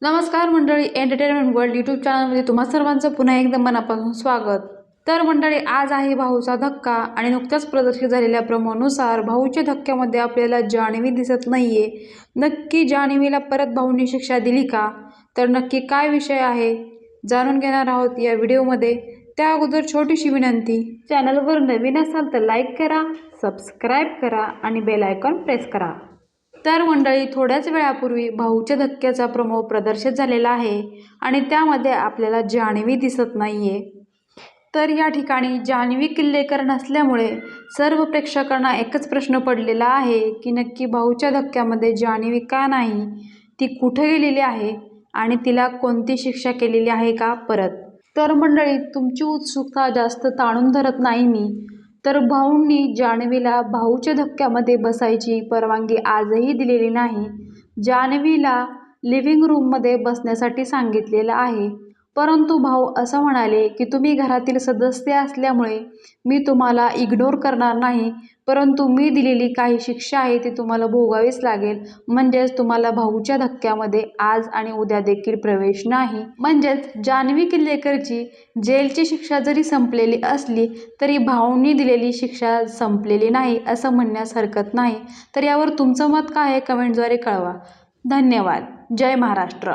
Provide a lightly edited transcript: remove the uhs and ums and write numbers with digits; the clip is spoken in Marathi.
नमस्कार मंडळी, एंटरटेनमेंट वर्ल्ड यूट्यूब चॅनलमध्ये तुम्हा सर्वांचं पुन्हा एकदा मनापासून स्वागत. तर मंडळी, आज आहे भाऊचा धक्का आणि नुकत्याच प्रदर्शित झालेल्या प्रोमोनुसार भाऊच्या धक्क्यामध्ये आपल्याला जान्हवी दिसत नाहीये. नक्की जान्हवीला परत भाऊंनी शिक्षा दिली का? तर नक्की काय विषय आहे जाणून घेणार आहोत या व्हिडिओमध्ये. त्या अगोदर छोटीशी विनंती, चॅनलवर नवीन असाल तर लाईक करा, सबस्क्राईब करा आणि बेल आयकॉन प्रेस करा. तर मंडळी, थोड्याच वेळापूर्वी भाऊच्या धक्क्याचा प्रोमो प्रदर्शित झालेला आहे आणि त्यामध्ये आपल्याला जान्हवी दिसत नाहीये. तर या ठिकाणी जान्हवी किल्लेकर नसल्यामुळे सर्व प्रेक्षकांना एकच प्रश्न पडलेला आहे की नक्की भाऊच्या धक्क्यामध्ये जान्हवी का नाही, ती कुठे गेलेली आहे आणि तिला कोणती शिक्षा केलेली आहे का परत. तर मंडळी, तुमची उत्सुकता जास्त ताणून धरत नाही मी, तर भाऊंनी जान्हवीला भाऊच्या धक्क्यामध्ये बसायची परवानगी आजही दिलेली नाही. जान्हवीला लिव्हिंग रूममध्ये बसण्यासाठी सांगितलेलं आहे, परंतु भाऊ असं म्हणाले की तुम्ही घरातील सदस्य असल्यामुळे मी तुम्हाला इग्नोर करणार नाही, परंतु मी दिलेली काही शिक्षा आहे ती तुम्हाला भोगावीच लागेल. म्हणजेच तुम्हाला भाऊच्या धक्क्यामध्ये आज आणि उद्या देखील प्रवेश नाही. म्हणजेच जान्हवी किल्लेकरची जेलची शिक्षा जरी संपलेली असली तरी भाऊंनी दिलेली शिक्षा संपलेली नाही असं म्हणण्यास हरकत नाही. तर यावर तुमचं मत काय आहे कमेंटद्वारे कळवा. धन्यवाद. जय महाराष्ट्र.